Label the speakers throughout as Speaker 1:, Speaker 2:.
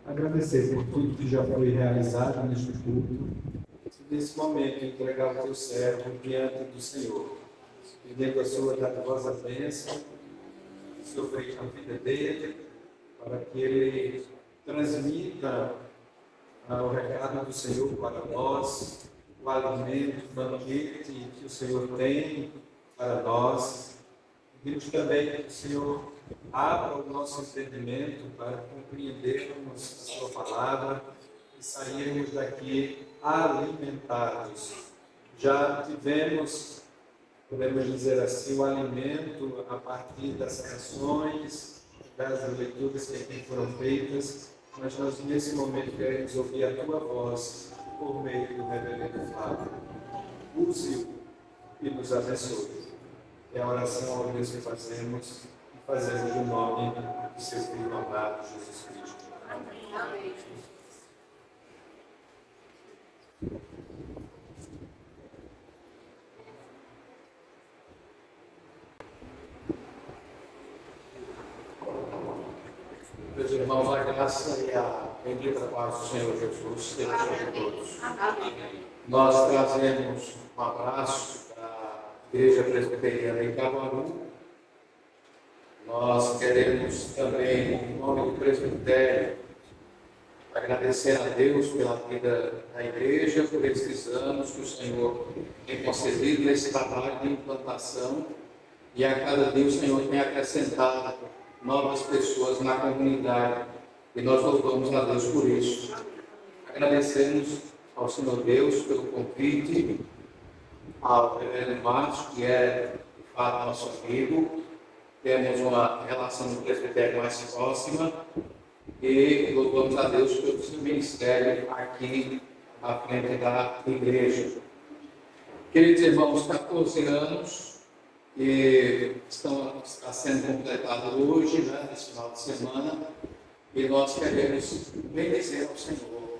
Speaker 1: agradecer por tudo que já foi realizado neste culto. Nesse momento, entregar o teu servo diante do Senhor, pedindo a sua dadivosa bênção sobre a vida dele, para que ele transmita o recado do Senhor para nós, o alimento, o banquete que o Senhor tem para nós. Pedimos também que o Senhor abra o nosso entendimento para compreendermos a sua palavra e sairmos daqui alimentados. Já tivemos, podemos dizer assim, o alimento a partir das canções, das leituras que aqui foram feitas, mas nós nesse momento queremos ouvir a tua voz por meio do reverendo Flávio. Use-o e nos abençoe. É a oração ao Deus que fazemos e fazemos no nome do seu Filho amado, Jesus Cristo. Amém.
Speaker 2: Meus irmãos, a graça e a bendita paz do Senhor Jesus seja sobre todos. Nós trazemos um abraço da Igreja Presbiteriana em Caruaru. Nós queremos também, em nome do presbitério, agradecer a Deus pela vida da igreja, por esses anos que o Senhor tem concedido nesse trabalho de implantação, e a cada dia o Senhor tem acrescentado novas pessoas na comunidade, e nós louvamos a Deus por isso. Agradecemos ao Senhor Deus pelo convite, ao reverendo Márcio, que é de fato nosso amigo. Temos uma relação do presbitério mais próxima e louvamos a Deus pelo seu ministério aqui à frente da igreja. Queridos irmãos, 14 anos e está sendo completado hoje, nesse final de semana, e nós queremos bendizer ao Senhor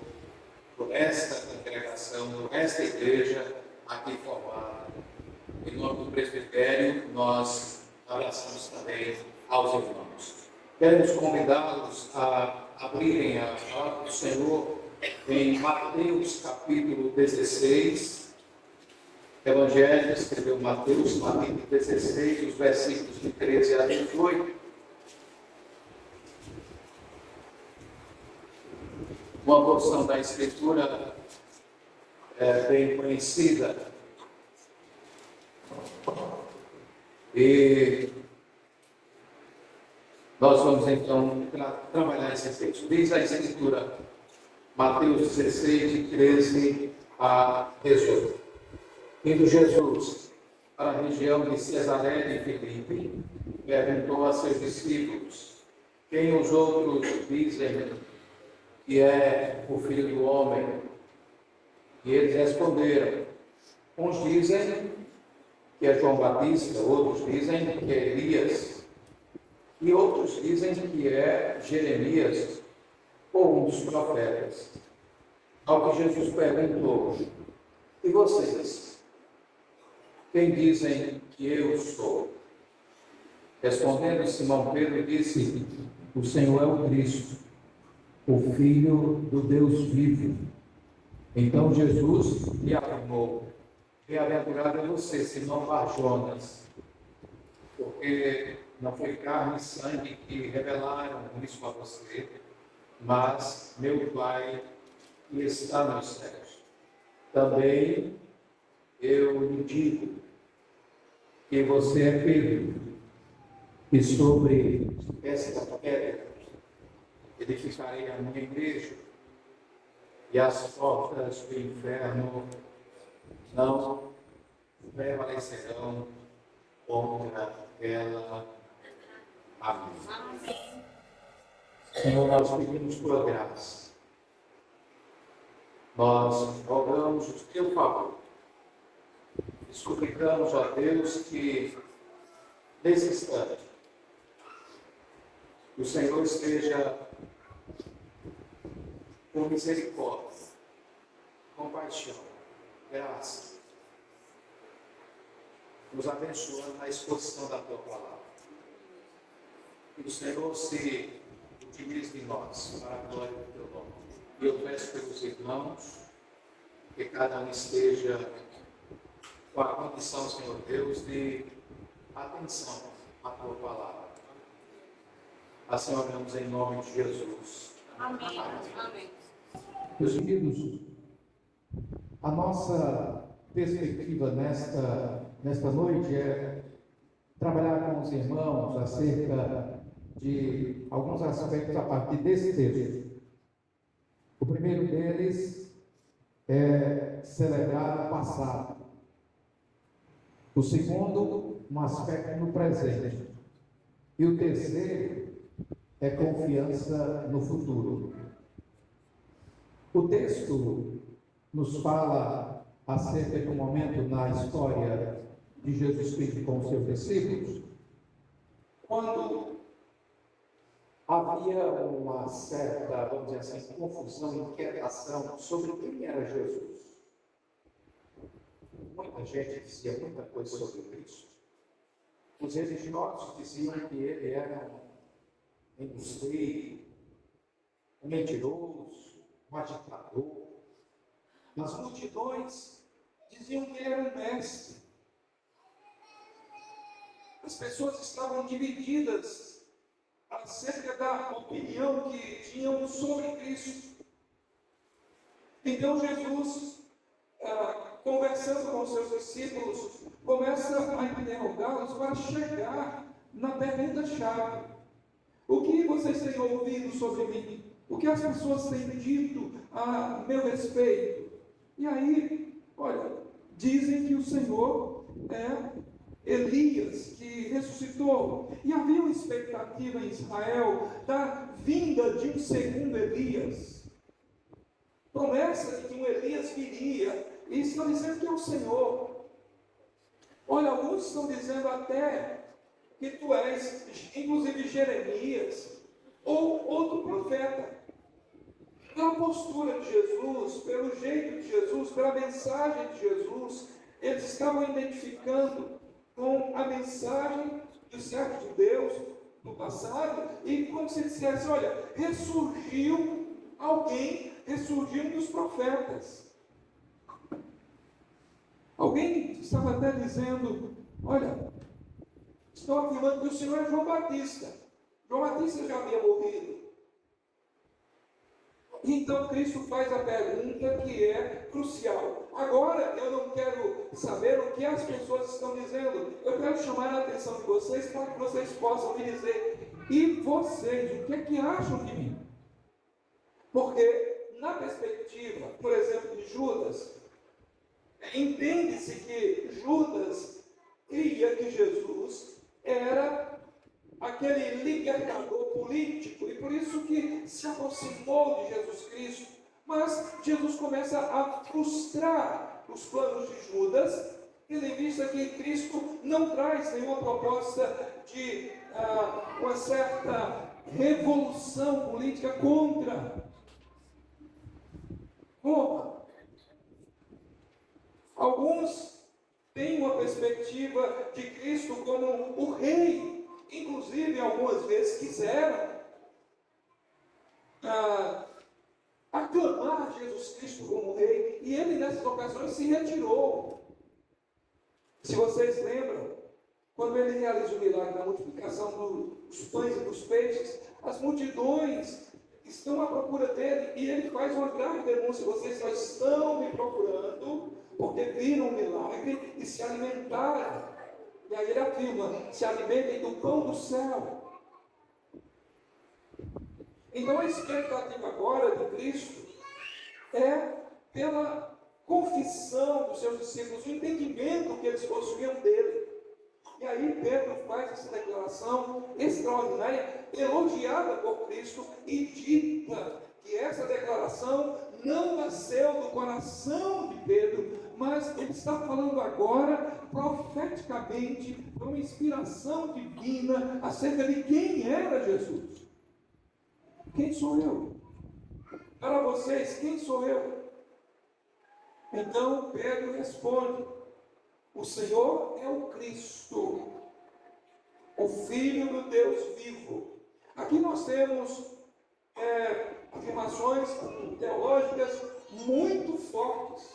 Speaker 2: por esta congregação, por esta igreja aqui formada. Em nome do presbitério, nós abraçamos também aos irmãos. Queremos convidá-los a abrirem a palavra do Senhor em Mateus capítulo 16. O Evangelho escreveu Mateus capítulo 16, os versículos de 13 a 18. Uma porção da Escritura bem conhecida. E nós vamos então trabalhar esse texto. Diz a Escritura, Mateus 16, de 13 a 18. Indo Jesus para a região de Cesaré de Filipe, perguntou a seus discípulos: quem os outros dizem que é o Filho do Homem? E eles responderam: uns dizem que é João Batista, outros dizem que é Elias, e outros dizem que é Jeremias ou um dos profetas. Ao que Jesus perguntou: e vocês? Quem dizem que eu sou? Respondendo, Simão Pedro disse: o Senhor é o Cristo, o Filho do Deus vivo. Então Jesus lhe afirmou: bem-aventurado é você, Simão Bar-Jonas, porque não foi carne e sangue que revelaram isso a você, mas meu Pai que está nos céus. Também eu lhe digo que você é Pedro, e sobre esta pedra edificarei a minha igreja, e as portas do inferno não prevalecerão contra ela. Amém. Senhor, nós pedimos tua graça. Nós rogamos o teu favor. Suplicamos a Deus que, nesse instante, o Senhor esteja com misericórdia, compaixão, graça, nos abençoando na exposição da tua palavra. Que o Senhor se utilize de nós para a glória do teu nome. E eu peço pelos irmãos que cada um esteja com a condição, Senhor Deus, de atenção à tua palavra. Assim oramos em nome de Jesus.
Speaker 3: Amém. Amém.
Speaker 2: Meus queridos, a nossa perspectiva nesta noite é trabalhar com os irmãos acerca de alguns aspectos a partir desse texto. O primeiro deles é celebrar o passado. O segundo, um aspecto no presente. E o terceiro é confiança no futuro. O texto nos fala acerca de um momento na história de Jesus Cristo com os seus discípulos, quando havia uma certa, vamos dizer assim, confusão, inquietação sobre quem era Jesus. Muita gente dizia muita coisa sobre Cristo. Os religiosos diziam que ele era um embusteiro, um mentiroso, um agitador. As multidões diziam que ele era um mestre. As pessoas estavam divididas acerca da opinião que tinham sobre Cristo. Então Jesus, conversando com os seus discípulos, começa a interrogá-los para chegar na pergunta-chave. O que vocês têm ouvido sobre mim? O que as pessoas têm dito a meu respeito? E aí, olha, dizem que o Senhor é Elias, que ressuscitou. E havia uma expectativa em Israel da vinda de um segundo Elias. Promessa de que um Elias viria. E estão dizendo que é o Senhor. Olha, alguns estão dizendo até que tu és, inclusive Jeremias, ou outro profeta. Pela postura de Jesus, pelo jeito de Jesus, pela mensagem de Jesus, eles estavam identificando com a mensagem do servo de Deus no passado, e como se dissesse, olha, ressurgiu alguém, ressurgiu um dos profetas. Alguém estava até dizendo, olha, estou afirmando que o Senhor é João Batista. João Batista já havia morrido. Então Cristo faz a pergunta que é crucial. Agora eu não quero saber o que as pessoas estão dizendo. Eu quero chamar a atenção de vocês para que vocês possam me dizer, e vocês, o que é que acham de mim? Porque na perspectiva, por exemplo, de Judas, entende-se que Judas cria que Jesus era aquele libertador político, e por isso que se aproximou de Jesus Cristo. Mas Jesus começa a frustrar os planos de Judas, tendo em vista que Cristo não traz nenhuma proposta de uma certa revolução política contra Roma. Alguns têm uma perspectiva de Cristo como o rei. Inclusive, algumas vezes quiseram aclamar Jesus Cristo como rei, e ele nessas ocasiões se retirou. Se vocês lembram, quando ele realiza o milagre da multiplicação dos pães e dos peixes, as multidões estão à procura dele, e ele faz uma grave denúncia: vocês só estão me procurando porque viram o milagre e se alimentaram. E aí ele afirma, se alimentem do pão do céu. Então a expectativa agora de Cristo é pela confissão dos seus discípulos, o entendimento que eles possuíam dele. E aí Pedro faz essa declaração extraordinária, elogiada por Cristo, e dita que essa declaração não nasceu do coração de Pedro, mas ele está falando agora profeticamente, por uma inspiração divina acerca de quem era Jesus. Quem sou eu? Para vocês, quem sou eu? Então Pedro responde: o Senhor é o Cristo, o Filho do Deus vivo. Aqui nós temos
Speaker 3: afirmações teológicas muito fortes.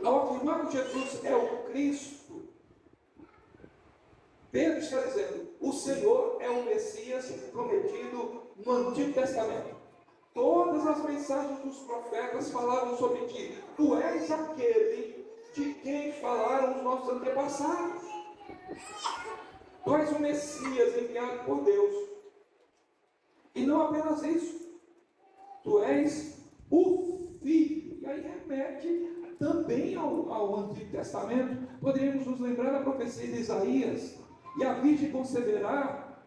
Speaker 3: Ao afirmar que Jesus é o Cristo, Pedro está dizendo: o Senhor é o Messias prometido no Antigo Testamento. Todas as mensagens dos profetas falavam sobre ti. Tu és aquele de quem falaram os nossos antepassados. Tu és o Messias enviado por Deus. E não apenas isso. Tu és o Filho. E aí remete também ao Antigo Testamento. Poderíamos nos lembrar da profecia de Isaías. E a Virgem conceberá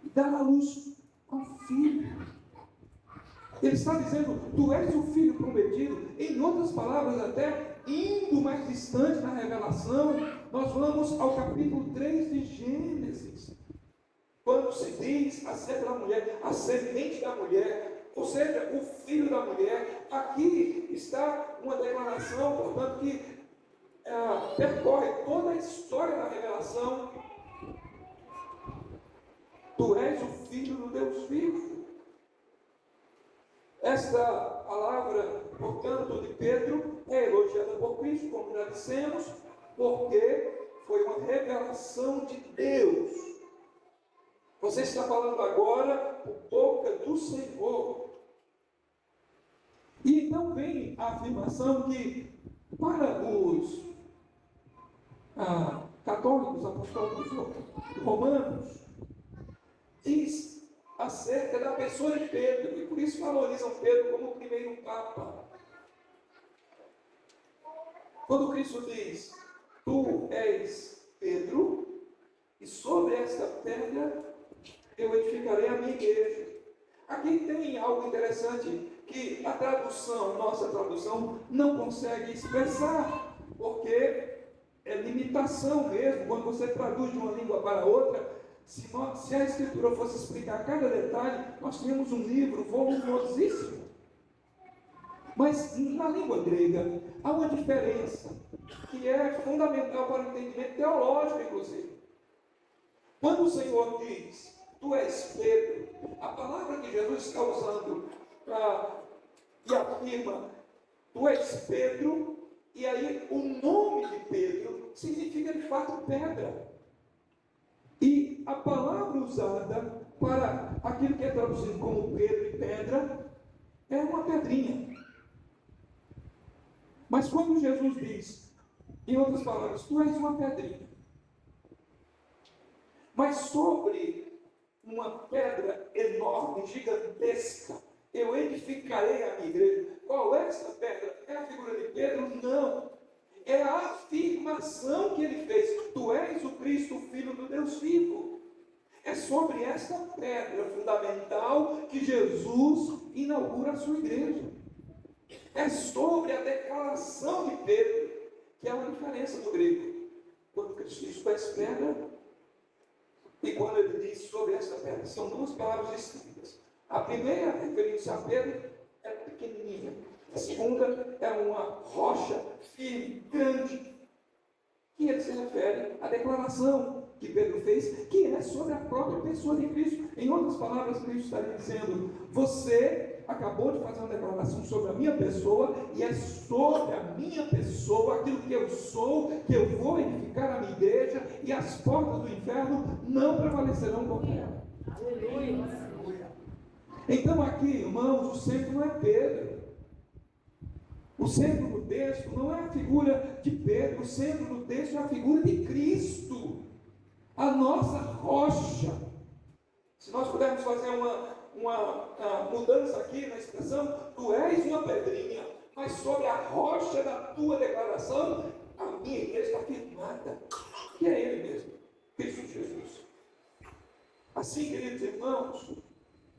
Speaker 3: e dará à luz ao Filho. Ele está dizendo: tu és o Filho prometido. Em outras palavras, até indo mais distante na revelação, nós vamos ao capítulo 3 de Gênesis, quando se diz acerca da mulher, a semente da mulher, ou seja, o filho da mulher. Aqui está uma declaração, portanto, que percorre toda a história da revelação. Tu és o Filho do Deus vivo. Esta palavra, portanto, de Pedro é elogiada por Cristo, como já dissemos, porque foi uma revelação de Deus. Você está falando agora por boca do Senhor. E então vem a afirmação que, para os católicos, apostólicos romanos, diz acerca da pessoa de Pedro, e por isso valorizam Pedro como o primeiro Papa. Quando Cristo diz: tu és Pedro, e sobre esta pedra eu edificarei a minha igreja. Aqui tem algo interessante que a tradução, nossa tradução, não consegue expressar, porque é limitação mesmo. Quando você traduz de uma língua para outra, se a Escritura fosse explicar cada detalhe, nós tínhamos um livro volumosíssimo. Mas na língua grega há uma diferença que é fundamental para o entendimento teológico, inclusive. Quando o Senhor diz: tu és Pedro, a palavra que Jesus está usando e afirma: tu és Pedro, e aí o nome de Pedro significa de fato pedra. E a palavra usada para aquilo que é traduzido como Pedro e pedra é uma pedrinha. Mas quando Jesus diz, em outras palavras, tu és uma pedrinha, mas sobre uma pedra enorme, gigantesca, eu edificarei a minha igreja. Qual é essa pedra? É a figura de Pedro? Não. É a afirmação que ele fez: tu és o Cristo, o Filho do Deus vivo. É sobre esta pedra fundamental que Jesus inaugura a sua igreja. É sobre a declaração de Pedro, que é uma diferença do grego. Quando Cristo diz: tu és pedra, e quando ele diz sobre esta pedra, são duas palavras distintas. A primeira, referindo-se a Pedro, é pequenininha. A segunda é uma rocha firme, grande. Que ele se refere à declaração que Pedro fez, que é sobre a própria pessoa de Cristo. Em outras palavras, Cristo está dizendo: você acabou de fazer uma declaração sobre a minha pessoa, e é sobre a minha pessoa, aquilo que eu sou, que eu vou edificar a minha igreja, e as portas do inferno não prevalecerão contra ela. Aleluia. Então aqui, irmãos, o centro não é Pedro. O centro do texto não é a figura de Pedro, o centro do texto é a figura de Cristo, a nossa rocha. Se nós pudermos fazer uma mudança aqui na expressão: tu és uma pedrinha, mas sobre a rocha da tua declaração, a minha igreja está firmada, que é Ele mesmo, Cristo Jesus. Assim, queridos irmãos,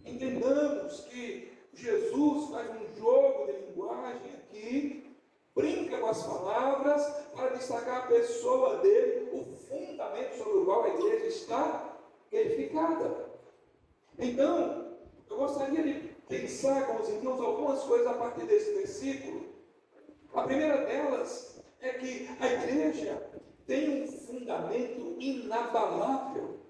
Speaker 3: entendamos que Jesus faz um jogo de linguagem aqui, brinca com as palavras para destacar a pessoa dele, o fundamento sobre o qual a igreja está edificada. Então, eu gostaria de pensar com os irmãos algumas coisas a partir desse versículo. A primeira delas é que a igreja tem um fundamento inabalável.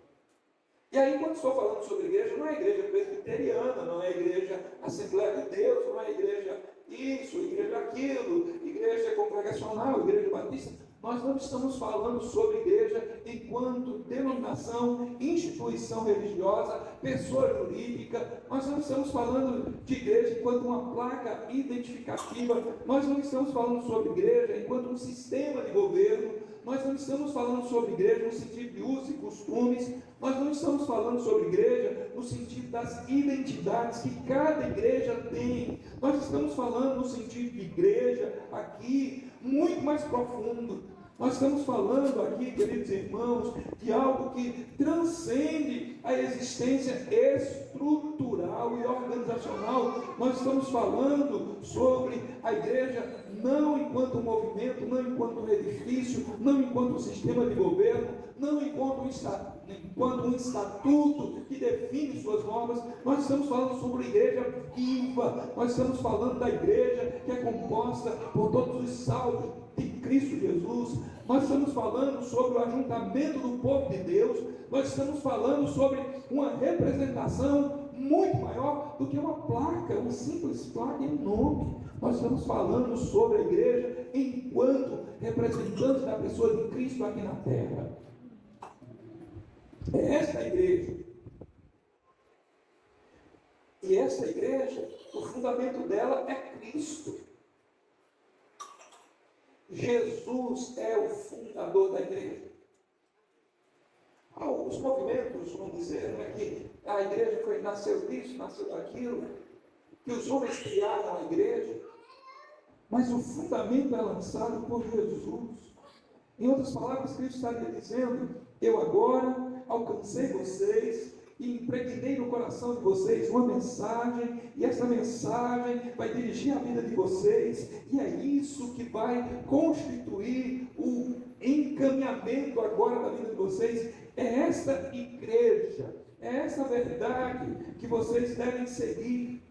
Speaker 3: E aí, quando estou falando sobre igreja, não é igreja presbiteriana, não é igreja Assembleia de Deus, não é igreja isso, igreja aquilo, igreja congregacional, igreja batista. Nós não estamos falando sobre igreja enquanto denominação, instituição religiosa, pessoa jurídica. Nós não estamos falando de igreja enquanto uma placa identificativa. Nós não estamos falando sobre igreja enquanto um sistema de governo. Nós não estamos falando sobre igreja no sentido de usos e costumes. Nós não estamos falando sobre igreja no sentido das identidades que cada igreja tem. Nós estamos falando no sentido de igreja aqui muito mais profundo. Nós estamos falando aqui, queridos irmãos, de algo que transcende a existência estrutural e organizacional. Nós estamos falando sobre a igreja não enquanto um movimento, não enquanto um edifício, não enquanto um sistema de governo, não enquanto um estatuto que define suas normas. Nós estamos falando sobre a igreja viva. Nós estamos falando da igreja que é composta por todos os salvos de Cristo Jesus. Nós estamos falando sobre o ajuntamento do povo de Deus. Nós estamos falando sobre uma representação muito maior do que uma placa, uma simples placa em nome. Nós estamos falando sobre a igreja enquanto representante da pessoa de Cristo aqui na terra. É esta a igreja. E esta igreja, o fundamento dela é Cristo. Jesus é o fundador da igreja. Alguns movimentos vão dizer, né, que a igreja nasceu disso, nasceu daquilo, que os homens criaram a igreja, mas o fundamento é lançado por Jesus. Em outras palavras, Cristo estaria dizendo: eu agora alcancei vocês e impregnei no coração de vocês uma mensagem, e essa mensagem vai dirigir a vida de vocês, e é isso que vai constituir o encaminhamento agora da vida de vocês. É esta igreja, é essa verdade que vocês devem seguir.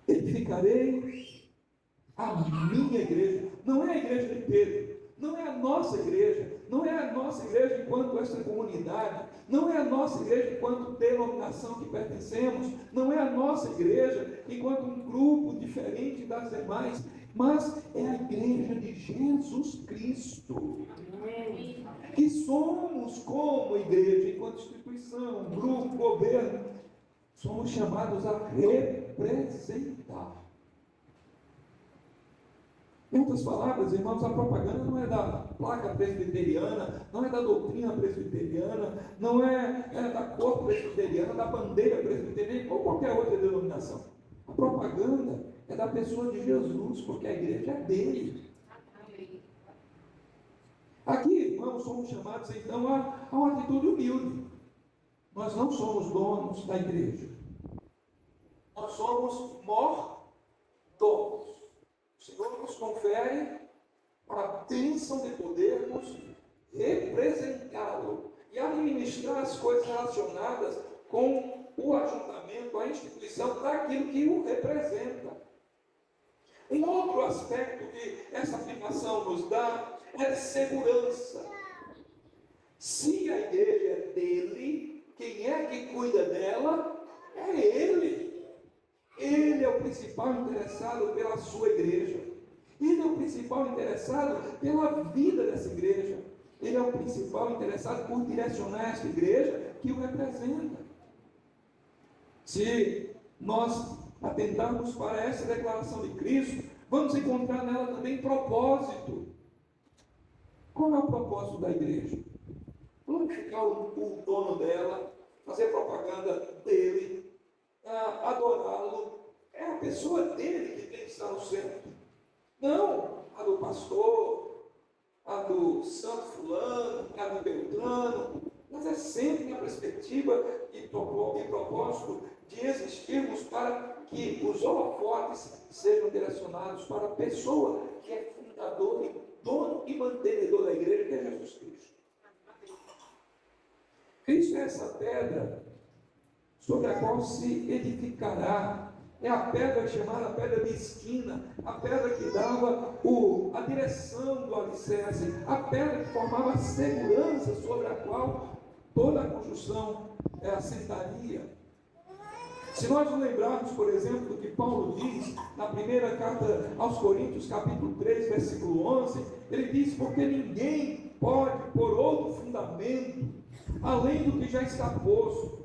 Speaker 3: Edificarei a minha igreja. Não é a igreja de Pedro, não é a nossa igreja, não é a nossa igreja enquanto esta comunidade, não é a nossa igreja enquanto denominação que pertencemos, não é a nossa igreja enquanto um grupo diferente das demais, mas é a igreja de Jesus Cristo. Que somos como igreja, enquanto instituição, grupo, governo, somos chamados a representar. Em outras palavras, irmãos, a propaganda não é da placa presbiteriana, não é da doutrina presbiteriana, não é da cor presbiteriana, da bandeira presbiteriana ou qualquer outra denominação. A propaganda é da pessoa de Jesus, porque a igreja é dele. Aqui, irmãos, somos chamados então a uma atitude humilde. Nós não somos donos da igreja. Nós somos mordomos. O Senhor nos confere a bênção de podermos representá-lo e administrar as coisas relacionadas com o ajuntamento, a instituição daquilo que o representa. Um outro aspecto que essa afirmação nos dá é de segurança. Se a igreja é dele, quem é que cuida dela? É ele. Ele é o principal interessado pela sua igreja. Ele é o principal interessado pela vida dessa igreja. Ele é o principal interessado por direcionar essa igreja que o representa. Se nós atentarmos para essa declaração de Cristo, vamos encontrar nela também propósito. Qual é o propósito da igreja? Glorificar o dono dela, fazer propaganda dele, adorá-lo. É a pessoa dele que tem que estar no centro. Não a do pastor, a do santo fulano, a do beltrano, mas é sempre na perspectiva e propósito de existirmos para que os holofotes sejam direcionados para a pessoa que é fundador, dono e mantenedor da igreja, que é Jesus Cristo. Cristo é essa pedra sobre a qual se edificará. É a pedra chamada pedra de esquina, a pedra que dava a direção do alicerce, a pedra que formava a segurança sobre a qual toda a construção assentaria. Se nós nos lembrarmos, por exemplo, do que Paulo diz na primeira carta aos Coríntios, capítulo 3, versículo 11, ele diz: porque ninguém pode pôr outro fundamento além do que já está posto.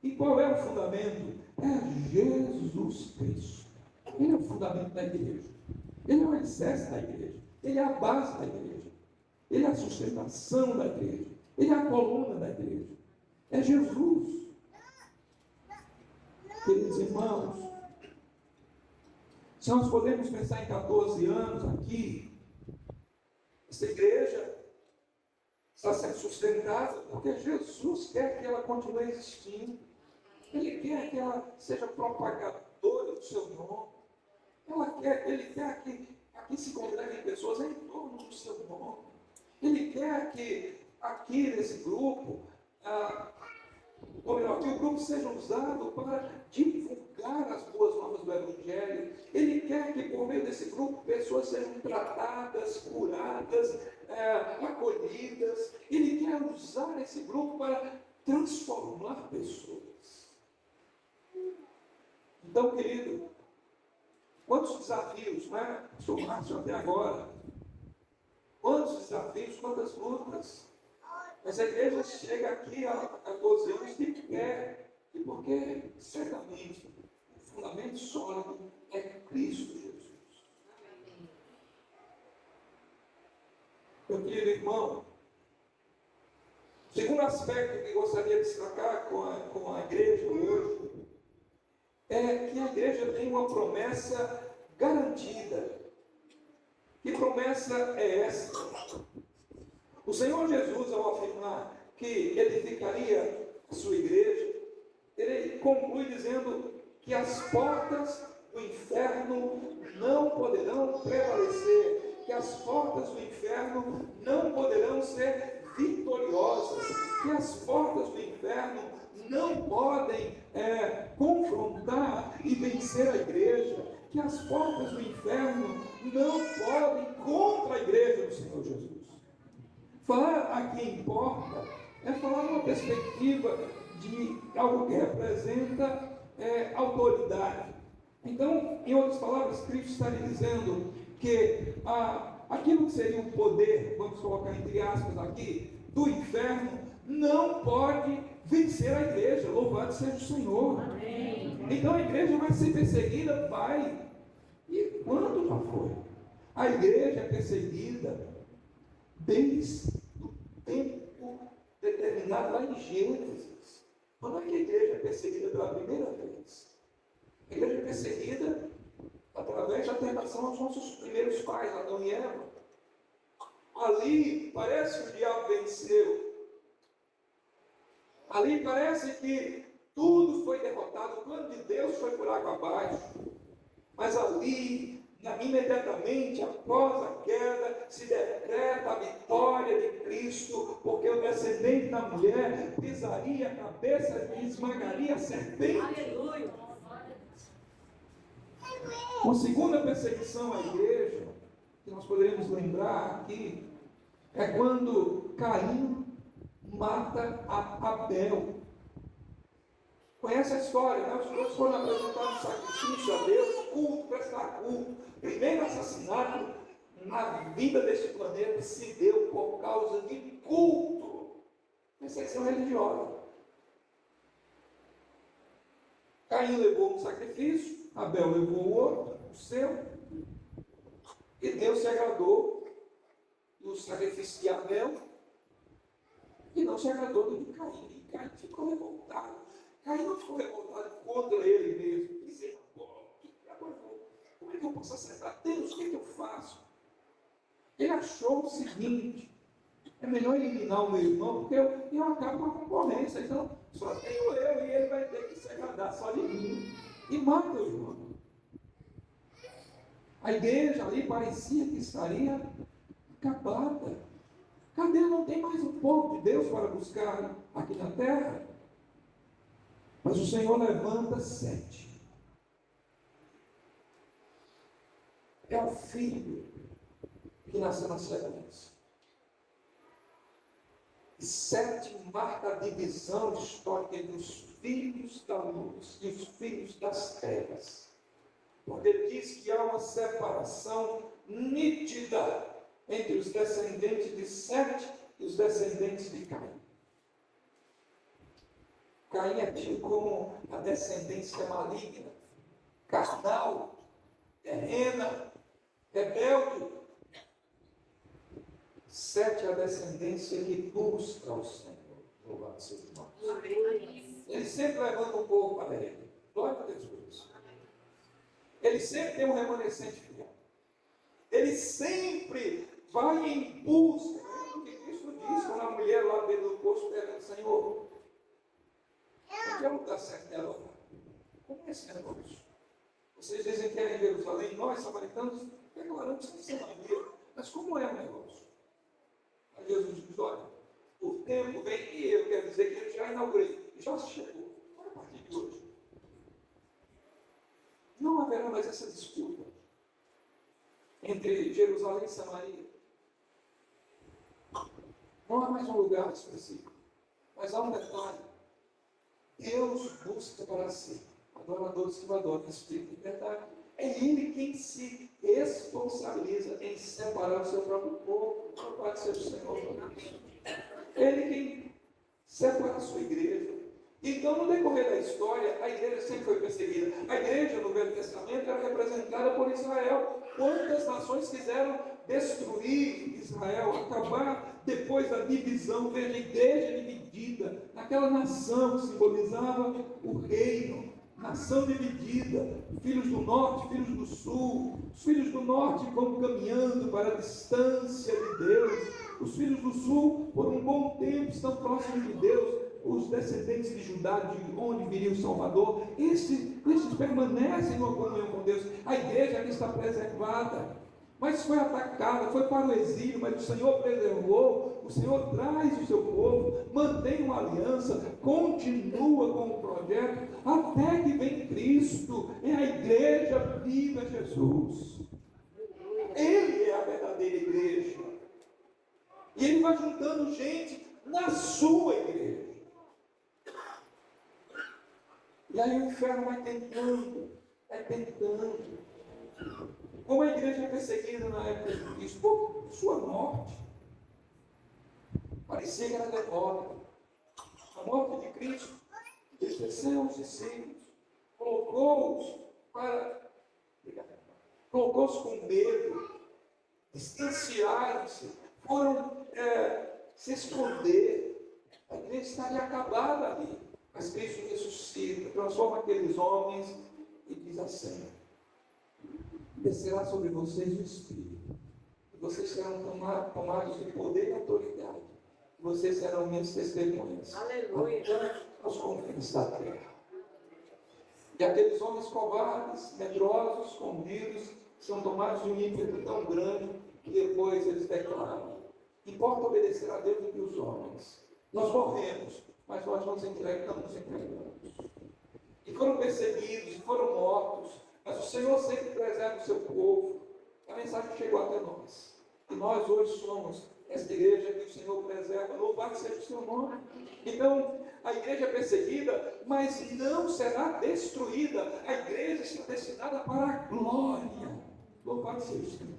Speaker 3: E qual é o fundamento? É Jesus Cristo. Ele é o fundamento da igreja. Ele é o alicerce da igreja. Ele é a base da igreja. Ele é a sustentação da igreja. Ele é a coluna da igreja. É Jesus. Queridos irmãos, se nós podemos pensar em 14 anos aqui, essa igreja está sendo sustentada porque Jesus quer que ela continue existindo. Ele quer que ela seja propagadora do seu nome. Ele quer que aqui se congreguem pessoas em torno do seu nome. Ele quer que aqui nesse grupo, ou melhor, que o grupo seja usado para divulgar as boas novas do Evangelho. Ele quer que por meio desse grupo pessoas sejam tratadas, curadas, acolhidas. Ele quer usar esse grupo para transformar pessoas. Então, querido, quantos desafios, né? Sou Márcio até agora. Quantos desafios, quantas lutas. Mas a igreja chega aqui há 14 anos de pé, e porque certamente o fundamento sólido é Cristo Jesus. Meu querido irmão, o segundo aspecto que gostaria de destacar com a igreja hoje é que a igreja tem uma promessa garantida. Que promessa é essa? O Senhor Jesus, ao afirmar que edificaria a sua igreja, ele conclui dizendo que as portas do inferno não poderão prevalecer, que as portas do inferno não poderão ser vitoriosas, que as portas do inferno não podem confrontar e vencer a igreja, que as portas do inferno não podem contra a igreja do Senhor Jesus. Falar aqui em porta é falar numa perspectiva de algo que representa autoridade. Então, em outras palavras, Cristo está lhe dizendo que aquilo que seria o poder, vamos colocar entre aspas aqui, do inferno, não pode vencer a igreja. Louvado seja o Senhor. Amém. Então a igreja vai ser perseguida? Vai. E quando já foi? A igreja é perseguida desde o tempo determinado lá em Gênesis. Quando é que a igreja é perseguida pela primeira vez? A igreja é perseguida através da tentação aos nossos primeiros pais, Adão e Eva. Ali parece que o diabo venceu. Ali parece que tudo foi derrotado, o plano de Deus foi por água abaixo. Mas ali, imediatamente após a queda, se decreta a vitória de Cristo, porque o descendente da mulher pisaria a cabeça e esmagaria a serpente. Aleluia! Uma segunda perseguição à igreja, que nós poderíamos lembrar aqui, é quando Caim mata a Abel. Conhece a história, né? Os dois foram apresentar um sacrifício a Deus, culto, prestar culto. Primeiro assassinato na vida deste planeta se deu por causa de culto, perseguição religiosa. Caim levou um sacrifício, Abel levou o outro, o seu, e Deus se agradou do sacrifício de Abel e não se agradou do de Caim. E Caim ficou revoltado. Caim não ficou revoltado contra ele mesmo. Dizendo, como é que eu posso acertar? Deus, o que é que eu faço? Ele achou o seguinte: é melhor eliminar o meu irmão, porque eu acabo com a concorrência. Então, só tenho eu e ele vai ter que se agradar só de mim. E mata o irmão. A igreja ali parecia que estaria acabada. Cadê? Não tem mais um povo de Deus para buscar aqui na terra? Mas o Senhor levanta 7. É o filho que nasceu na sequência. 7 marca a divisão histórica entre os filhos da luz e os filhos das trevas. Porque ele diz que há uma separação nítida entre os descendentes de Sete e os descendentes de Caim. Caim é tido como a descendência maligna, carnal, terrena, rebelde. Sete é a descendência que busca o Senhor. Louvado seja o nome. Ele sempre levanta o povo para ele. Glória a Deus por isso. Ele sempre tem um remanescente fiel. Ele sempre vai em busca. O que Cristo diz quando a mulher lá dentro do poço pergunta: Senhor, onde é o lugar certo dela? Como é esse negócio? Vocês dizem que é em Jerusalém, nós, samaritanos, declaramos que é Samaria. Mas como é o negócio? Aí Jesus diz: olha, o tempo vem, e eu quero dizer que eu já inaugurei, já chegou, a partir de hoje. Não haverá mais essa disputa entre Jerusalém e Samaria. Não há mais um lugar específico. Mas há um detalhe. Deus busca para si adoradores que o adoram em espírito e verdade. É Ele quem se responsabiliza em separar o seu próprio povo. Louvado seja o Senhor por isso. Ele quem separa a sua igreja. Então, no decorrer da história, a igreja sempre foi perseguida. A igreja, no Velho Testamento, era representada por Israel. Quantas nações quiseram destruir Israel, acabar depois da divisão? Veja, a igreja dividida, naquela nação que simbolizava o reino. Nação dividida, filhos do norte, filhos do sul. Os filhos do norte vão caminhando para a distância de Deus. Os filhos do sul, por um bom tempo, estão próximos de Deus. Os descendentes de Judá, de onde viria o Salvador, estes permanecem numa comunhão com Deus. A igreja aqui está preservada, mas foi atacada, foi para o exílio, mas o Senhor preservou. O Senhor traz o seu povo, mantém uma aliança, continua com o projeto, até que vem Cristo. É a igreja viva, Jesus. Ele é a verdadeira igreja. E Ele vai juntando gente na sua igreja. E aí o inferno vai tentando. Como a igreja é perseguida na época de Cristo, por sua morte. Parecia que era derrota. A morte de Cristo entristeceu os discípulos, colocou-os com medo, distanciaram-se, foram se esconder. A igreja estaria acabada ali. Mas Cristo ressuscita, transforma aqueles homens e diz assim: descerá sobre vocês o Espírito, e vocês serão tomados de poder e autoridade, e vocês serão minhas testemunhas. Aleluia! Até aos confins da terra. E aqueles homens covardes, medrosos, escondidos, são tomados de um ímpeto tão grande que depois eles declaram: importa obedecer a Deus do que os homens. Nós morremos, mas nós nos entregamos. E foram perseguidos, e foram mortos, mas o Senhor sempre preserva o seu povo. A mensagem chegou até nós. E nós hoje somos esta igreja que o Senhor preserva. Louvado seja o seu nome. Então, a igreja é perseguida, mas não será destruída. A igreja está destinada para a glória. Louvado seja o Senhor.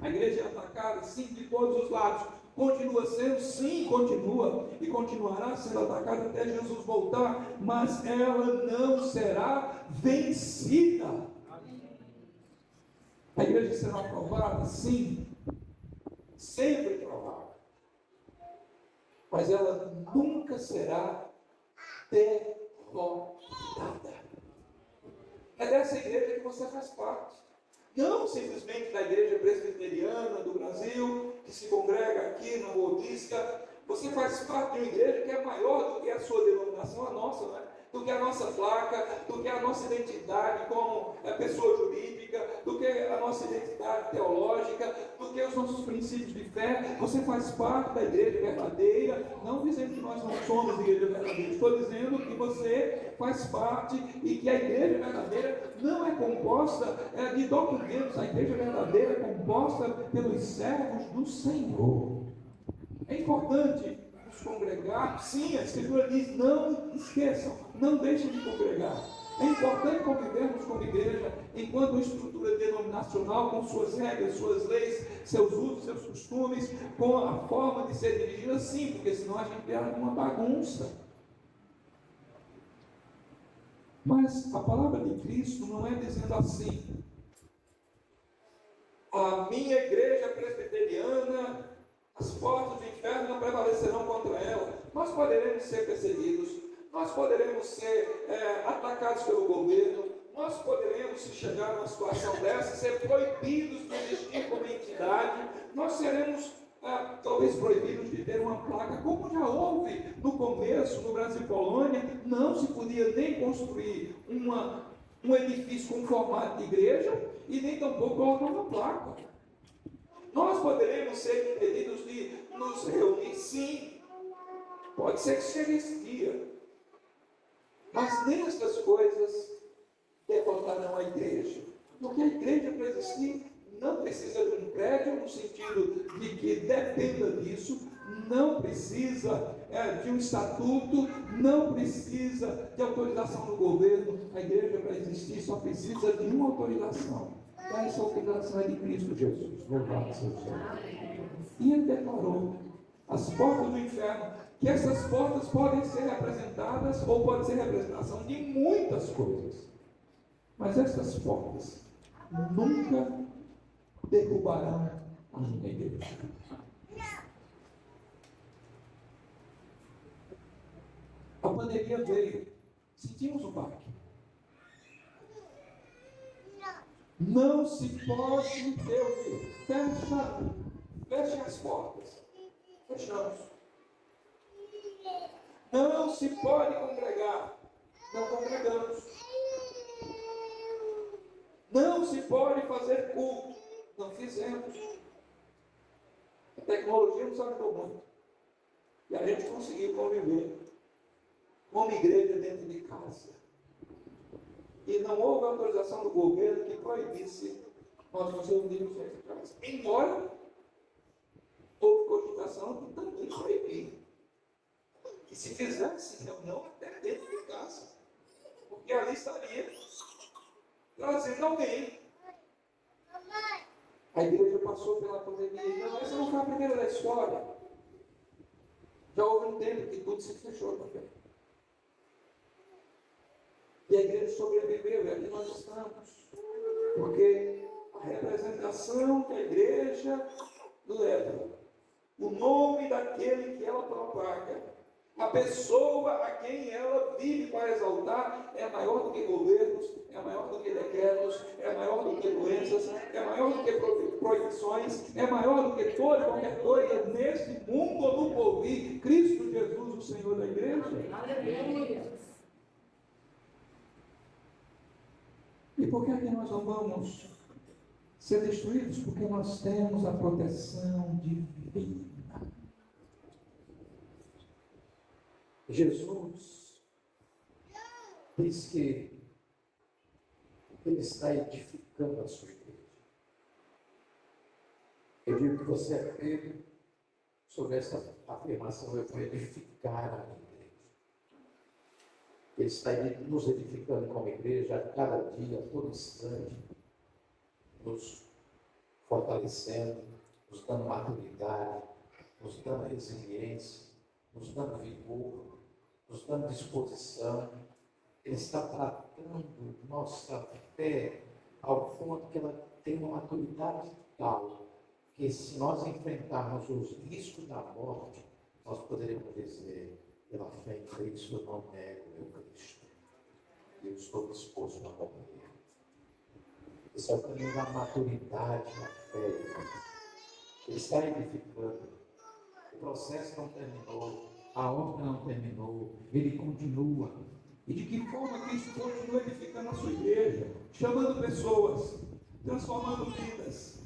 Speaker 3: A igreja é atacada, sim, de todos os lados. Continua sendo, sim, continua, e continuará sendo atacada até Jesus voltar, mas ela não será vencida. A igreja será provada, sim, sempre provada, mas ela nunca será derrotada. É dessa igreja que você faz parte. Não simplesmente da igreja presbiteriana do Brasil, que se congrega aqui na Boudisca. Você faz parte de uma igreja que é maior do que a sua denominação, a nossa, né? Do que a nossa placa, do que a nossa identidade como pessoa jurídica, do que a nossa identidade teológica, do que os nossos princípios de fé. Você faz parte da igreja verdadeira. Não dizendo que nós não somos igreja verdadeira, estou dizendo que você faz parte e que a igreja verdadeira não é composta de documentos. A igreja verdadeira é composta pelos servos do Senhor. É importante nos congregar. Sim, a Escritura diz, não esqueçam, não deixem de congregar. É importante convivermos como igreja, enquanto estrutura denominacional, com suas regras, suas leis, seus usos, seus costumes, com a forma de ser dirigida, sim, porque senão a gente perde uma bagunça. Mas a palavra de Cristo não é dizendo assim: a minha igreja presbiteriana, as portas do inferno não prevalecerão contra ela. Nós poderemos ser perseguidos, nós poderemos ser atacados pelo governo, nós poderemos, se chegar numa situação dessa, ser proibidos de existir como entidade, nós seremos talvez proibidos de ter uma placa, como já houve no começo, no Brasil e Polônia, não se podia nem construir um edifício com formato de igreja e nem tampouco colocar uma placa. Nós poderemos ser impedidos de nos reunir, sim, pode ser que chegue esse dia, mas nem essas coisas derrotarão a igreja, porque a igreja, para existir, não precisa de um prédio, no sentido de que dependa disso, não precisa de um estatuto, não precisa de autorização do governo. A igreja, para existir, só precisa de uma autorização. E essa autorização é de Cristo Jesus. Louvado seja o Senhor. E ele declarou as portas do inferno, que essas portas podem ser representadas, ou pode ser representação de muitas coisas. Mas essas portas nunca derrubarão a minha igreja. A pandemia veio, sentimos o baque. Não se pode ter o quê? Fechem as portas. Fechamos. Não se pode congregar. Não congregamos. Não se pode fazer culto. Não fizemos. A tecnologia nos ajudou muito. E a gente conseguiu conviver como igreja dentro de casa. E não houve autorização do governo que proibisse nós nos reunirmos dentro de casa. Embora houve cogitação que também proibia. Que se fizesse reunião até dentro de casa. Porque ali estaria trazendo alguém. A igreja passou pela pandemia. Não, essa não foi a primeira da história. Já houve um tempo que tudo se fechou também. E a igreja sobreviveu, e aqui nós estamos. Porque a representação que a igreja leva, o nome daquele que ela propaga, a pessoa a quem ela vive para exaltar, é maior do que governos, é maior do que decretos, é maior do que doenças, é maior do que proibições, é maior do que toda qualquer coisa neste mundo ou no porvir. Cristo Jesus, o Senhor da igreja. Aleluia. E por que é que nós não vamos ser destruídos? Porque nós temos a proteção divina. Jesus diz que Ele está edificando a sua igreja. Eu digo que você é Pedro, sobre essa afirmação, eu vou edificar a minha igreja. Ele está nos edificando como igreja a cada dia, a todo instante, nos fortalecendo, nos dando maturidade, nos dando resiliência, nos dando vigor, nos dando disposição. Ele está tratando nossa fé ao ponto que ela tem uma maturidade tal que, se nós enfrentarmos os riscos da morte, nós poderemos dizer: pela fé em Cristo eu não nego meu Cristo. Eu estou disposto a morrer. Esse é o caminho da maturidade na fé. Ele está edificando. O processo não terminou. A obra não terminou. Ele continua. E de que forma Cristo continua edificando a sua igreja? Chamando pessoas, transformando vidas,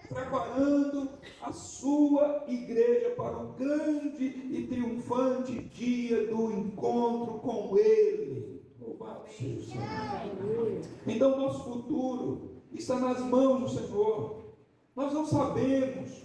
Speaker 3: preparando a sua igreja para o grande e triunfante dia do encontro com Ele. Louvado seja o Senhor. Então, nosso futuro está nas mãos do Senhor. Nós não sabemos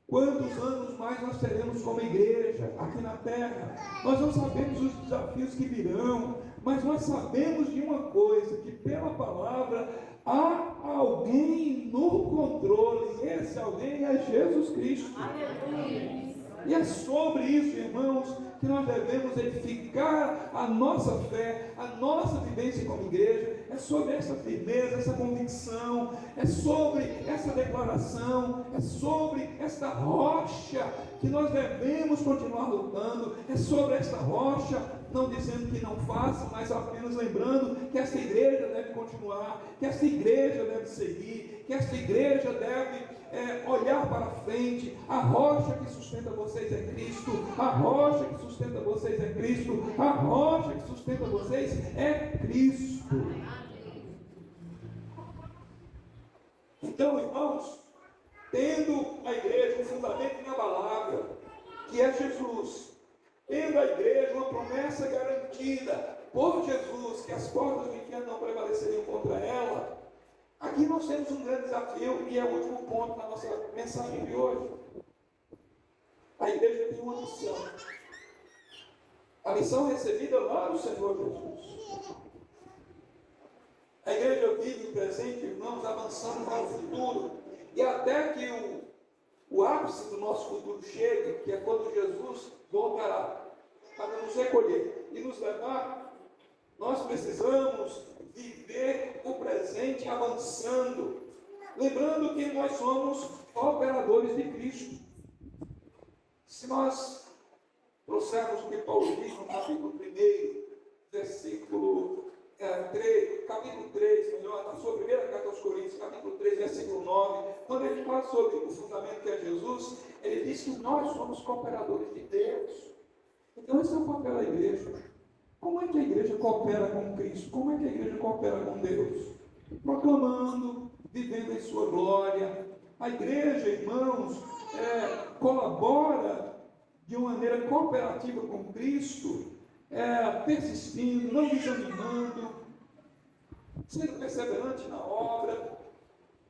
Speaker 3: Quantos anos mais nós teremos como igreja aqui na terra? Nós não sabemos os desafios que virão, mas nós sabemos de uma coisa, que pela palavra há alguém no controle, e esse alguém é Jesus Cristo. Aleluia. E é sobre isso, irmãos, que nós devemos edificar a nossa fé, a nossa vivência como igreja. É sobre essa firmeza, essa convicção, é sobre essa declaração, é sobre esta rocha que nós devemos continuar lutando, é sobre esta rocha, não dizendo que não faça, mas apenas lembrando que esta igreja deve continuar, que esta igreja deve seguir, que esta igreja deve olhar para frente. A rocha que sustenta vocês é Cristo, a rocha que sustenta vocês é Cristo, a rocha que sustenta vocês é Cristo. Então, irmãos, tendo a igreja um fundamento inabalável, que é Jesus, tendo a igreja uma promessa garantida por Jesus, que as portas do inferno não prevaleceriam contra ela, aqui nós temos um grande desafio, e é o último ponto na nossa mensagem de hoje. A igreja tem uma missão. A missão recebida lá do Senhor Jesus. A igreja vive o presente, irmãos, avançando para o futuro. E até que o ápice do nosso futuro chegue, que é quando Jesus voltará para nos recolher e nos levar, nós precisamos viver o presente avançando. Lembrando que nós somos operadores de Cristo. Se nós trouxermos o que Paulo diz no capítulo 1, versículo 3, capítulo 3, melhor, na sua primeira carta aos Coríntios, capítulo 3, versículo 9, quando ele fala sobre o fundamento que é Jesus, ele diz que nós somos cooperadores de Deus. Então esse é o papel da igreja. Como é que a igreja coopera com Cristo? Como é que a igreja coopera com Deus? Proclamando, vivendo em sua glória. A igreja, irmãos, colabora de uma maneira cooperativa com Cristo, persistindo, não desanimando, sendo perseverante na obra,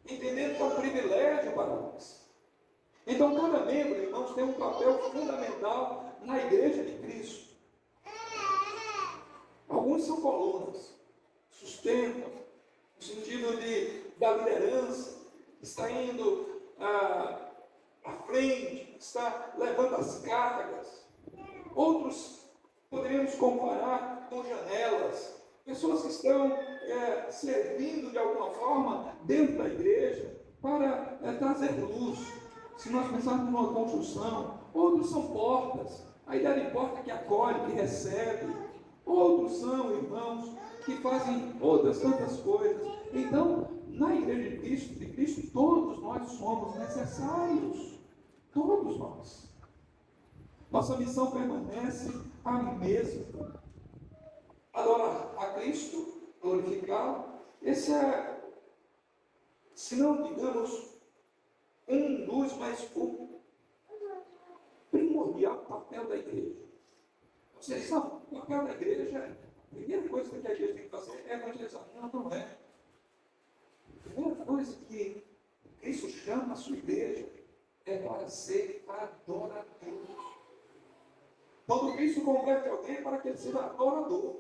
Speaker 3: entendendo que é um privilégio para nós. Então, cada membro, irmãos, tem um papel fundamental na igreja de Cristo. Alguns são colunas, sustentam, no sentido da liderança, está indo à frente, está levando as cargas. Outros poderíamos comparar com janelas, pessoas que estão servindo de alguma forma dentro da igreja para trazer luz. Se nós pensarmos numa construção, outros são portas, a ideia de porta que acolhe, que recebe. Outros são irmãos que fazem outras tantas coisas. Então, na igreja de Cristo, todos nós somos necessários. Todos nós. Nossa missão permanece a mesma. Adorar a Cristo, glorificá-lo. Esse é, se não digamos, um dos mais primordial papel da igreja. Vocês sabem, o papel da igreja, a primeira coisa que a igreja tem que fazer é evangelizar. Não é. A primeira coisa que Cristo chama a sua igreja é para ser adorador. Quando Cristo converte alguém, é para que ele seja adorador.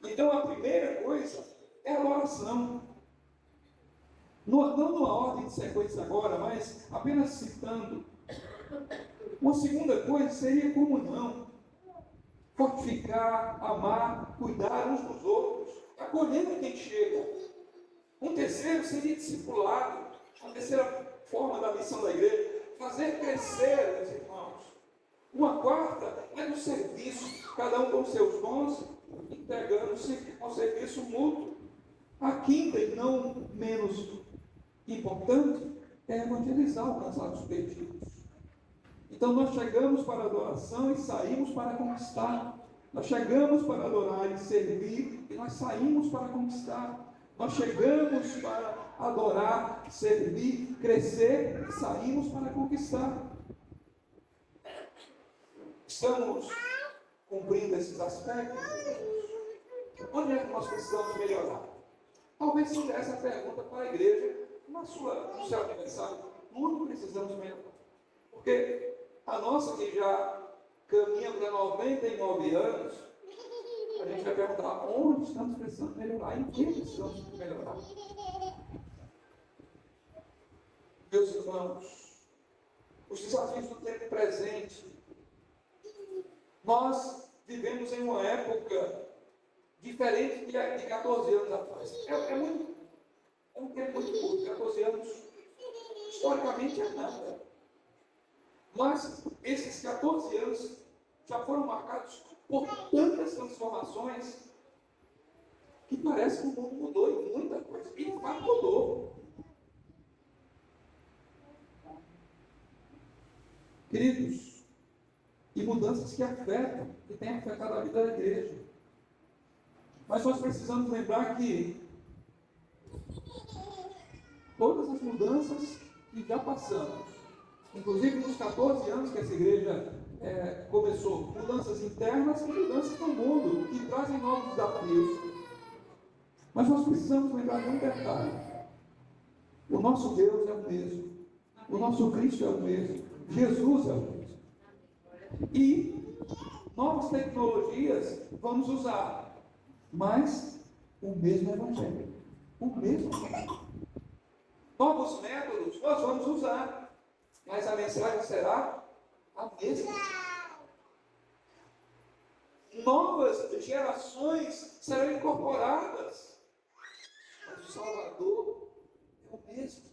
Speaker 3: Então a primeira coisa é a oração. Não numa ordem de sequência agora, mas apenas citando. Uma segunda coisa seria comunhão. Fortificar, amar, cuidar uns dos outros, acolhendo quem chega. Um terceiro seria discipulado. A terceira forma da missão da igreja, fazer crescer, meus irmãos. Uma quarta é no serviço, cada um com seus dons, entregando-se ao serviço mútuo. A quinta, e não menos importante, é evangelizar, alcançar os perdidos. Então nós chegamos para a adoração e saímos para conquistar. Nós chegamos para adorar e servir e nós saímos para conquistar. Nós chegamos para adorar, servir, crescer e saímos para conquistar. Estamos cumprindo esses aspectos? Onde é que nós precisamos melhorar? Talvez seja essa pergunta para a igreja no seu aniversário. Tudo precisamos melhorar. Porque a nossa que já caminha para 99 anos, a gente vai perguntar onde estamos precisando melhorar, em que precisamos melhorar. Meus irmãos, os desafios do tempo presente. Nós vivemos em uma época diferente de 14 anos atrás. É um tempo muito curto, 14 anos, historicamente é nada. Mas esses 14 anos já foram marcados por tantas transformações que parece que o mundo mudou em muita coisa. E de fato mudou. Queridos, e mudanças que afetam, que têm afetado a vida da igreja. Mas nós precisamos lembrar que todas as mudanças que já passamos, inclusive nos 14 anos que essa igreja começou, mudanças internas e mudanças no mundo, que trazem novos desafios. Mas nós precisamos lembrar de um detalhe: o nosso Deus é o mesmo, o nosso Cristo é o mesmo, Jesus é o mesmo. E novas tecnologias vamos usar, mas o mesmo Evangelho, o mesmo Evangelho. Novos métodos nós vamos usar, mas a mensagem será a mesma. Novas gerações serão incorporadas, mas o Salvador é o mesmo.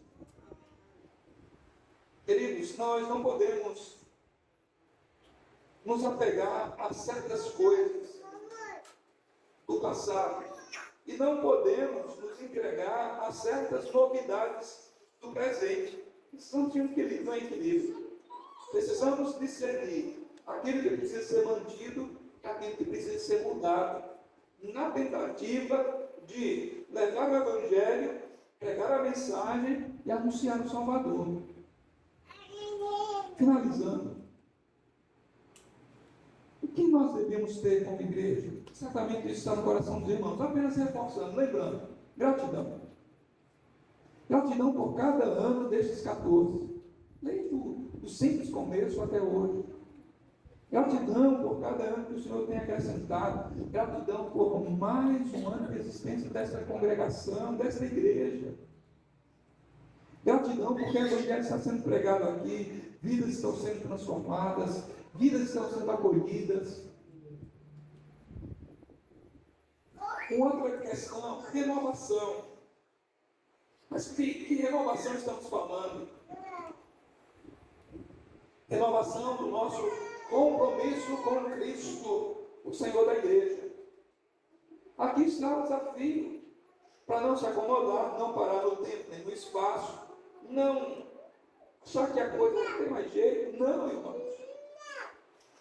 Speaker 3: Queridos, nós não podemos nos apegar a certas coisas do passado e não podemos nos entregar a certas novidades do presente. Precisamos de um equilíbrio. Precisamos discernir aquilo que precisa ser mantido e aquilo que precisa ser mudado, na tentativa de levar o Evangelho, pregar a mensagem e anunciar o Salvador. Finalizando, o que nós devemos ter como igreja? Certamente isso está no coração dos irmãos. Apenas reforçando, lembrando, gratidão. Gratidão por cada ano destes 14. Desde o simples começo até hoje. Gratidão por cada ano que o Senhor tem acrescentado. Gratidão por mais um ano de existência dessa congregação, dessa igreja. Gratidão porque o Evangelho está sendo pregado aqui, vidas estão sendo transformadas, vidas estão sendo acolhidas. Outra questão, renovação. Mas que renovação estamos falando? Renovação do nosso compromisso com Cristo, o Senhor da igreja. Aqui está o desafio, para não se acomodar, não parar no tempo nem no espaço, não achar que a coisa não tem mais jeito. Não, irmãos.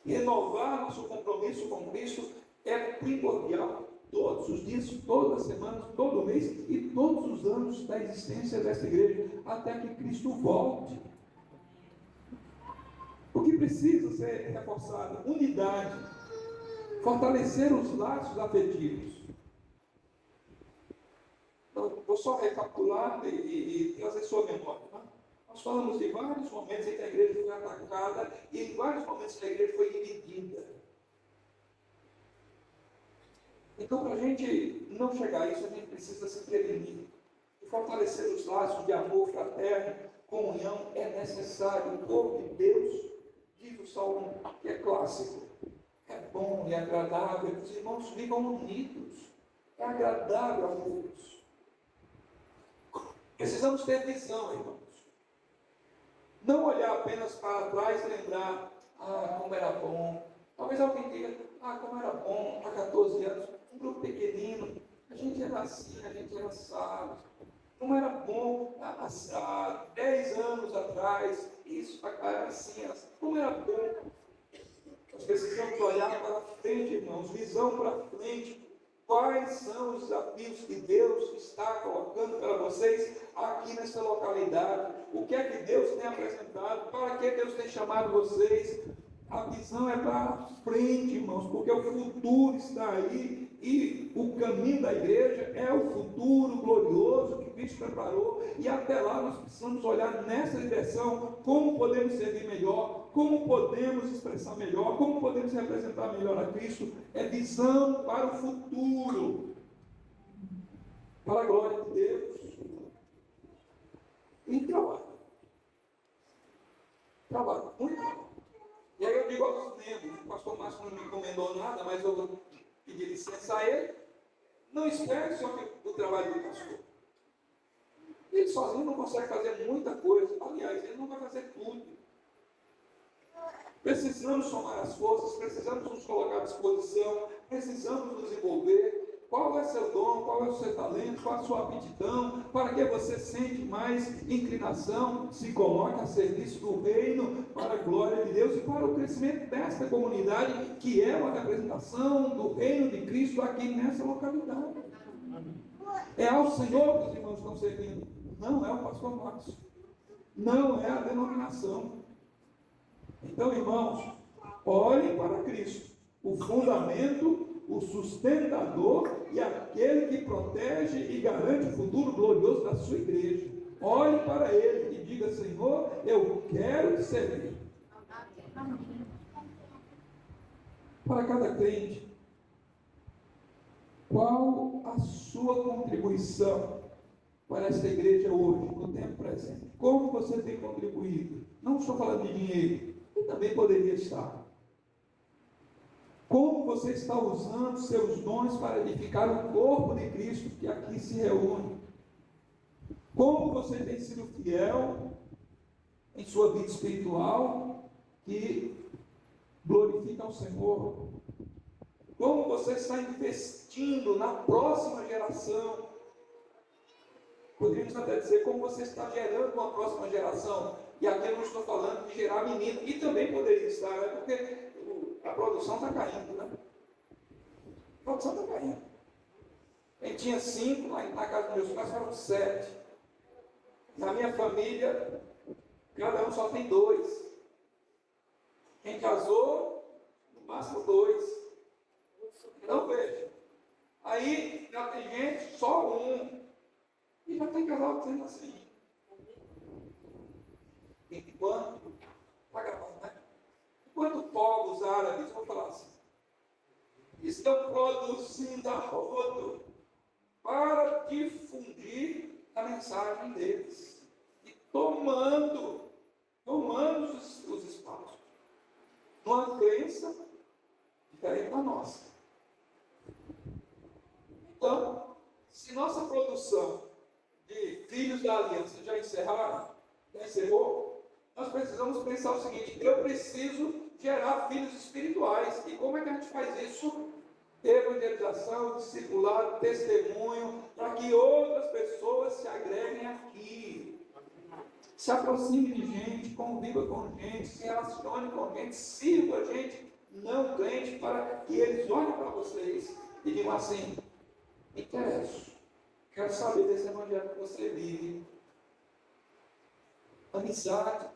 Speaker 3: Renovar nosso compromisso com Cristo é primordial. Todos os dias, todas as semanas, todo mês e todos os anos da existência dessa igreja, até que Cristo volte. O que precisa ser reforçado? Unidade. Fortalecer os laços afetivos. Então, vou só recapitular e trazer sua memória. Tá? Nós falamos de vários momentos em que a igreja foi atacada e em vários momentos que a igreja foi dividida. Então, para a gente não chegar a isso, a gente precisa se prevenir. E fortalecer os laços de amor fraterno, comunhão, é necessário. O povo de Deus, diz o Salmo, que é clássico, é bom e agradável, que os irmãos ficam unidos. É agradável a Deus. Precisamos ter visão, irmãos. Não olhar apenas para trás e lembrar, como era bom. Talvez alguém diga, como era bom, há 14 anos, um grupo pequenino, a gente era assim, a gente era assado. Como era bom há 10 anos atrás, isso era assim, como era bom. Nós precisamos olhar para frente, irmãos, visão para frente. Quais são os desafios que Deus está colocando para vocês aqui nessa localidade? O que é que Deus tem apresentado? Para que Deus tem chamado vocês? A visão é para frente, irmãos, porque o futuro está aí e o caminho da igreja é o futuro glorioso que Cristo preparou, e até lá nós precisamos olhar nessa direção, como podemos servir melhor, como podemos expressar melhor, como podemos representar melhor a Cristo. É visão para o futuro, para a glória de Deus. E trabalho, muito trabalho. E aí eu digo aos membros, o pastor Márcio não me encomendou nada, mas eu vou pedir licença a ele. Não espere só o trabalho do pastor. Ele sozinho não consegue fazer muita coisa. Aliás, ele não vai fazer tudo. Precisamos somar as forças, precisamos nos colocar à disposição, precisamos nos envolver. Qual é seu dom, qual é o seu talento, qual é a sua aptidão, para que você sente mais inclinação, se coloque a serviço do reino, para a glória de Deus e para o crescimento desta comunidade, que é uma representação do reino de Cristo aqui nessa localidade. É ao Senhor que os irmãos estão servindo, não é o pastor Márcio, não é a denominação. Então, irmãos, olhem para Cristo, o fundamento, o sustentador e aquele que protege e garante o futuro glorioso da sua igreja. Olhe para ele e diga: Senhor, eu quero te servir. Para cada crente, qual a sua contribuição para esta igreja hoje, no tempo presente? Como você tem contribuído? Não estou falando de dinheiro, que também poderia estar. Como você está usando seus dons para edificar o corpo de Cristo que aqui se reúne? Como você tem sido fiel em sua vida espiritual que glorifica ao Senhor? Como você está investindo na próxima geração? Poderíamos até dizer como você está gerando uma próxima geração. E aqui eu não estou falando de gerar menino, e também poderia estar, né? Porque a produção está caindo, né? A produção está caindo. Quem tinha 5, lá na casa dos meus pais foram 7. Na minha família, cada um só tem 2. Quem casou, no máximo 2. Então veja, aí já tem gente, só 1. E já tem casal dizendo assim. Enquanto, está gravando, né? Enquanto povos árabes, vou falar assim, estão produzindo a rodo para difundir a mensagem deles e tomando os espaços, numa crença diferente da nossa. Então, se nossa produção de filhos da aliança já encerrou, nós precisamos pensar o seguinte: eu preciso gerar filhos espirituais. E como é que a gente faz isso? Evangelização, discipulado, testemunho, para que outras pessoas se agreguem aqui. Se aproxime de gente, conviva com gente, se relacione com gente, sirva gente não crente, para que eles olhem para vocês e digam assim: me interesso, quero saber desse evangelho que você vive. Amizade.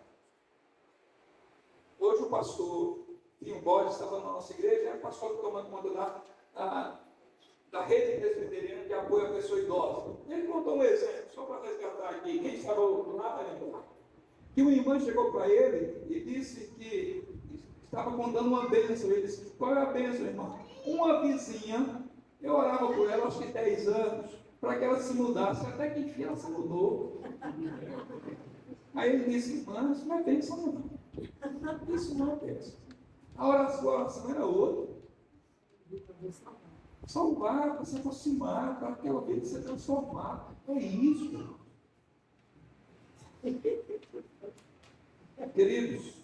Speaker 3: Hoje o pastor Pinho Borges estava na nossa igreja, é o pastor que toma conta da rede presbiteriana de apoio à pessoa idosa. Ele contou um exemplo, só para resgatar aqui, quem estava lá vai lembrar. Que uma irmã chegou para ele e disse que estava contando uma bênção. Ele disse: qual é a bênção, irmão? Uma vizinha, eu orava por ela, acho que 10 anos, para que ela se mudasse, até que enfim ela se mudou. Aí ele disse: irmã, isso não é bênção, não. Isso não é bênção. A oração era outra. Salvar, para se aproximar, para aquela vida ser transformada. É isso. Queridos,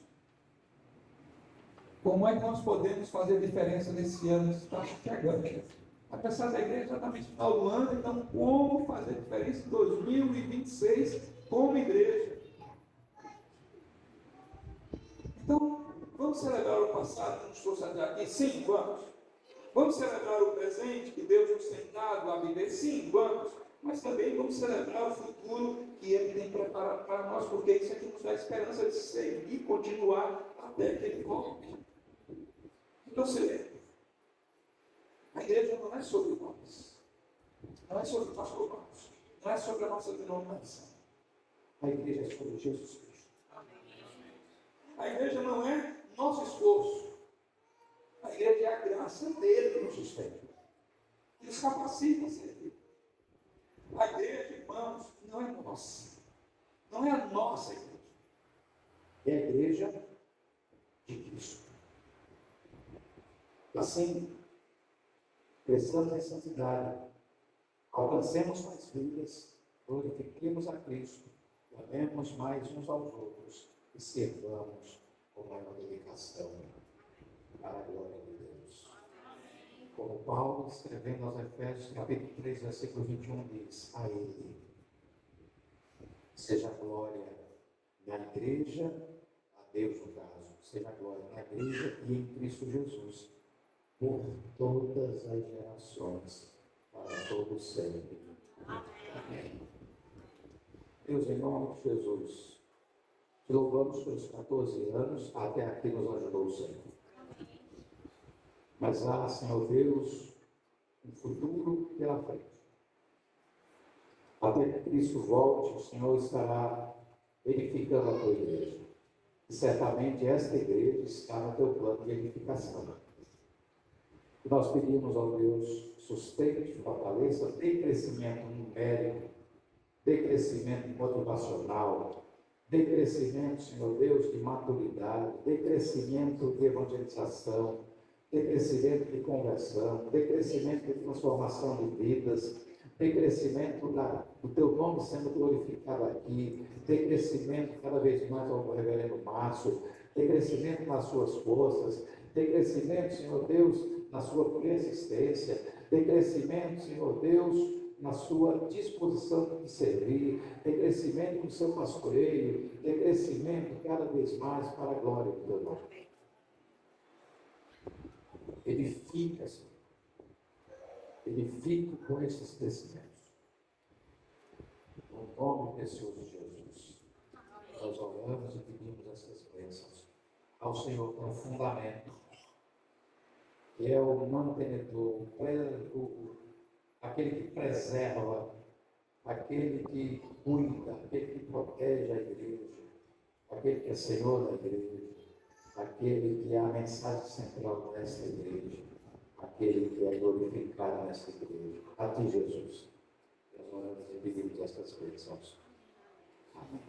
Speaker 3: como é que nós podemos fazer diferença nesse ano que está chegando? Apesar da igreja exatamente no final do ano, então como fazer diferença em 2026 como igreja? Então, vamos celebrar o passado que nos trouxe até aqui? Sim, vamos. Vamos celebrar o presente que Deus nos tem dado a viver? Sim, vamos. Mas também vamos celebrar o futuro que Ele tem preparado para nós, porque isso aqui nos dá esperança de seguir e continuar até que Ele volte. Então, se A igreja não é sobre nós. Não é sobre o pastor Marcos. Não é sobre a nossa denominação. A igreja é sobre Jesus Cristo. A igreja não é nosso esforço. A igreja é a graça dele que nos sustenta. Que nos capacita a servir. A igreja, irmãos, não é nossa. Não é a nossa igreja. É a igreja de Cristo. Assim, cresçamos em santidade, alcancemos mais vidas, glorifiquemos a Cristo, amemos mais uns aos outros e servamos com maior dedicação para a glória de Deus. Como Paulo, escrevendo aos Efésios, capítulo 3, versículo 21, diz: a Ele seja a glória na igreja, a Deus no caso, seja a glória na igreja e em Cristo Jesus, por todas as gerações, para todos sempre. Amém. Deus, em nome de Jesus, te louvamos pelos 14 anos, até aqui nos ajudou o Senhor. Mas há, Senhor Deus, um futuro pela frente. Até que Cristo volte, o Senhor estará edificando a tua igreja. E certamente esta igreja está no teu plano de edificação. E nós pedimos ao Deus, sustente, fortaleça, dê crescimento numérico, dê crescimento motivacional, dê crescimento, Senhor Deus, de maturidade, dê crescimento de evangelização, dê crescimento de conversão, dê crescimento de transformação de vidas, dê crescimento do teu nome sendo glorificado aqui, dê crescimento cada vez mais ao reverendo Márcio, dê crescimento nas suas forças, dê crescimento, Senhor Deus, na sua persistência, dê crescimento, Senhor Deus, na sua disposição de servir, dê crescimento no seu pastoreio, dê crescimento cada vez mais para a glória do teu nome. Edifica, Senhor. Edifica com esses crescimentos. No nome precioso de Jesus. Nós oramos e pedimos essas bênçãos ao Senhor com fundamento, que é o mantenedor, aquele que preserva, aquele que cuida, aquele que protege a igreja, aquele que é Senhor da igreja, aquele que é a mensagem central desta igreja, aquele que é glorificado nesta igreja. A ti, Jesus, nós oramos e pedimos estas bênçãos. Amém.